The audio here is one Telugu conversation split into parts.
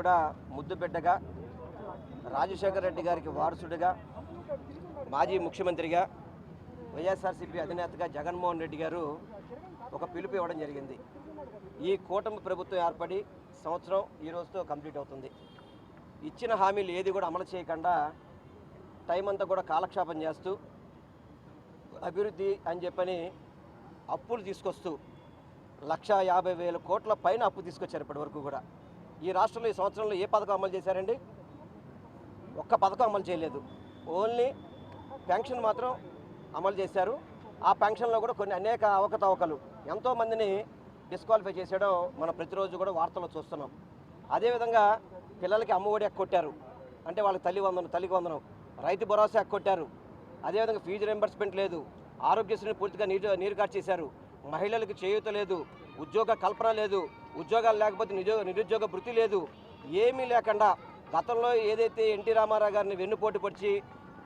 కూడా ముద్దు బిడ్డగా రాజశేఖర రెడ్డి గారికి వారసుడిగా మాజీ ముఖ్యమంత్రిగా వైఎస్ఆర్సీపీ అధినేతగా జగన్మోహన్ రెడ్డి గారు ఒక పిలుపు ఇవ్వడం జరిగింది. ఈ కూటమి ప్రభుత్వం ఏర్పడి సంవత్సరం ఈ రోజుతో కంప్లీట్ అవుతుంది. ఇచ్చిన హామీలు ఏది కూడా అమలు చేయకుండా టైం అంతా కూడా కాలక్షేపం చేస్తూ అభివృద్ధి అని చెప్పని అప్పులు తీసుకొస్తూ 1,50,000 కోట్ల పైన అప్పు తీసుకొచ్చారు ఇప్పటి వరకు కూడా. ఈ రాష్ట్రంలో ఈ సంవత్సరంలో ఏ పథకం అమలు చేశారండి? ఒక్క పథకం అమలు చేయలేదు. ఓన్లీ పెన్షన్ మాత్రం అమలు చేశారు. ఆ పెన్షన్లో కూడా కొన్ని అనేక అవకతవకలు ఎంతోమందిని డిస్క్వాలిఫై చేసేయడం మనం ప్రతిరోజు కూడా వార్తల్లో చూస్తున్నాం. అదేవిధంగా పిల్లలకి అమ్మఒడి ఎక్కొట్టారు, అంటే వాళ్ళకి తల్లికి వందనం, రైతు భరోసా ఎక్కొట్టారు. అదేవిధంగా ఫీజు రింబర్స్మెంట్ లేదు, ఆరోగ్యశ్రీని పూర్తిగా నీరు కార్చేశారు, మహిళలకు చేయూత లేదు, ఉద్యోగ కల్పన లేదు, ఉద్యోగాలు లేకపోతే నిరుద్యోగ భృతి లేదు. ఏమీ లేకుండా గతంలో ఏదైతే ఎన్టీ రామారావు గారిని వెన్నుపోటు పొడిచి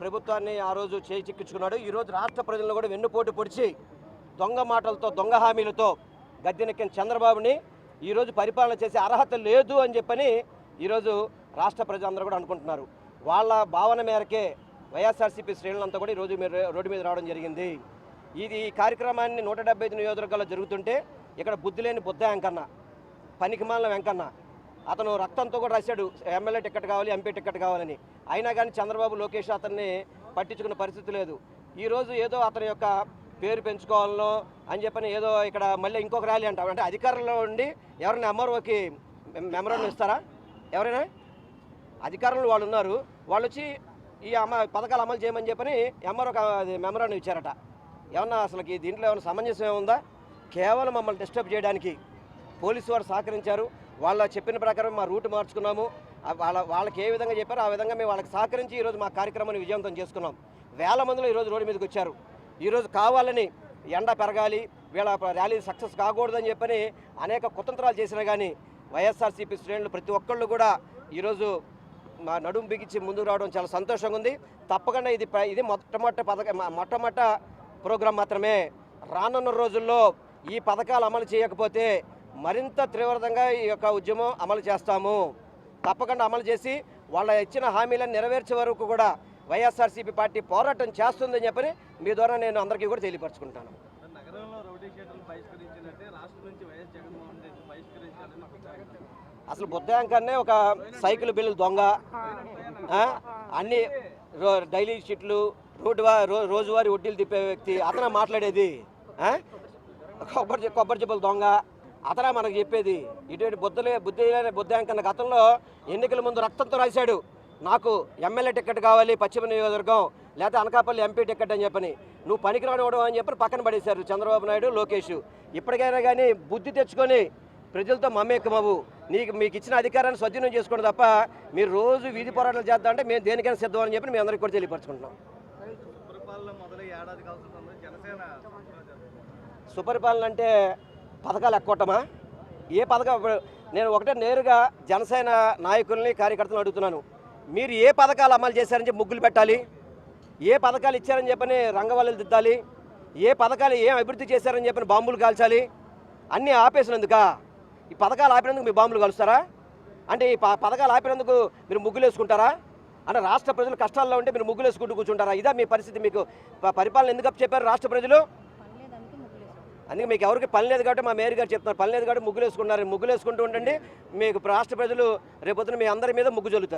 ప్రభుత్వాన్ని ఆ రోజు చేయి చిక్కించుకున్నాడు, ఈరోజు రాష్ట్ర ప్రజలను కూడా వెన్నుపోటు పొడిచి దొంగ మాటలతో దొంగ హామీలతో గద్దెనెక్కిన చంద్రబాబుని ఈరోజు పరిపాలన చేసే అర్హత లేదు అని చెప్పని ఈరోజు రాష్ట్ర ప్రజలందరూ కూడా అనుకుంటున్నారు. వాళ్ళ భావన మేరకే వైఎస్ఆర్సీపీ శ్రేణులంతా కూడా ఈరోజు రోడ్డు మీద రావడం జరిగింది. ఈ కార్యక్రమాన్ని 175 నియోజకవర్గాల్లో జరుగుతుంటే ఇక్కడ బుద్ధి లేని బుద్ధ వెంకన్న, పనికిమాలిన వెంకన్న, అతను రక్తంతో కూడా రాశాడు ఎమ్మెల్యే టికెట్ కావాలి, ఎంపీ టికెట్ కావాలని. అయినా కానీ చంద్రబాబు లోకేష్ అతన్ని పట్టించుకున్న పరిస్థితి లేదు. ఈరోజు ఏదో అతని యొక్క పేరు పెంచుకోవాలనో అని చెప్పని ఏదో ఇక్కడ మళ్ళీ ఇంకొక ర్యాలీ అంటాం. అంటే అధికారంలో ఉండి ఎవరైనా ఎంఆర్ఓకి మెమరాండం ఇస్తారా? ఎవరైనా అధికారంలో వాళ్ళు ఉన్నారు, వాళ్ళు వచ్చి ఈ పథకాలు అమలు చేయమని చెప్పని ఎంఆర్ఓకి మెమరాండం ఇచ్చారట. ఏమన్నా అసలుకి దీంట్లో ఏమైనా సమంజసం ఏముందా? కేవలం మమ్మల్ని డిస్టర్బ్ చేయడానికి పోలీసు వారు సహకరించారు. వాళ్ళ చెప్పిన ప్రకారం మా రూట్ మార్చుకున్నాము. వాళ్ళకి ఏ విధంగా చెప్పారో ఆ విధంగా మేము వాళ్ళకి సహకరించి ఈరోజు మా కార్యక్రమాన్ని విజయవంతం చేసుకున్నాం. వేల మందిలో ఈరోజు రోడ్డు మీదకి వచ్చారు. ఈరోజు కావాలని ఎండ పెరగాలి, వీళ్ళ ర్యాలీ సక్సెస్ కాకూడదని చెప్పని అనేక కుతంత్రాలు చేసినా కానీ వైఎస్ఆర్సీపీ శ్రేణులు ప్రతి ఒక్కళ్ళు కూడా ఈరోజు మా నడుము బిగించి ముందుకు రావడం చాలా సంతోషంగా ఉంది. తప్పకుండా ఇది మొట్టమొదటి ప్రోగ్రాం మాత్రమే. రానున్న రోజుల్లో ఈ పథకాలు అమలు చేయకపోతే మరింత తీవ్రంగా ఈ యొక్క ఉద్యమం అమలు చేస్తాము. తప్పకుండా అమలు చేసి వాళ్ళ ఇచ్చిన హామీలను నెరవేర్చే వరకు కూడా వైఎస్ఆర్సీపీ పార్టీ పోరాటం చేస్తుందని చెప్పని మీ ద్వారా నేను అందరికీ కూడా తెలియపరచుకుంటాను. అసలు బుద్ధాంకర్నే ఒక సైకిల్ బిల్లు దొంగ, అన్ని డైలీ షీట్లు, రోజువారీ వడ్డీలు తిప్పే వ్యక్తి అతను మాట్లాడేది. కొబ్బరి చెప్పుల దొంగ అతనే మనకు చెప్పేది. ఇటువంటి బుద్ధాంకన్న గతంలో ఎన్నికల ముందు రక్తంతో రాశాడు, నాకు ఎమ్మెల్యే టికెట్ కావాలి పశ్చిమ నియోజకవర్గం, లేకపోతే అనకాపల్లి ఎంపీ టికెట్ అని చెప్పని. నువ్వు పనికిరానివ్వడం అని చెప్పి పక్కన పడేశారు చంద్రబాబు నాయుడు, లోకేష్. ఇప్పటికైనా కానీ బుద్ధి తెచ్చుకొని ప్రజలతో మమేకమవు, మీకు ఇచ్చిన అధికారాన్ని సద్వినియోగం చేసుకోండి తప్ప మీరు రోజు వీధి పోరాటాలు చేద్దాం అంటే మేము దేనికైనా సిద్ధం అని చెప్పి మీ అందరికీ కూడా తెలియపరచుకుంటున్నాం. సుపరిపాలన అంటే పథకాలు ఎక్కొట్టమా? ఏ పథకం? నేను ఒకటే నేరుగా జనసేన నాయకుల్ని కార్యకర్తలను అడుగుతున్నాను, మీరు ఏ పథకాలు అమలు చేశారని చెప్పి ముగ్గులు పెట్టాలి, ఏ పథకాలు ఇచ్చారని చెప్పని రంగవల్లులు దిద్దాలి, ఏ పథకాలు ఏం అభివృద్ధి చేశారని చెప్పని బాంబులు కాల్చాలి. అన్నీ ఆపేసినందుక ఈ పథకాలు ఆపినందుకు మీ బాంబులు కలుస్తారా? అంటే ఈ పథకాలు ఆపినందుకు మీరు ముగ్గులు వేసుకుంటారా? అంటే రాష్ట్ర ప్రజలు కష్టాల్లో ఉంటే మీరు ముగ్గులు వేసుకుంటూ కూర్చుంటారా? ఇదా మీ పరిస్థితి? మీకు పరిపాలన ఎందుకు చెప్పారు రాష్ట్ర ప్రజలు? అందుకే మీకు ఎవరికి పని లేదు కాబట్టి మా మేయర్ గారు చెప్తున్నారు, పని లేదు కాబట్టి ముగ్గులు వేసుకున్నారు. ముగ్గులు వేసుకుంటూ ఉండండి, మీకు రాష్ట్ర ప్రజలు రేపొద్దున మీ అందరి మీద ముగ్గు జల్లుతారు.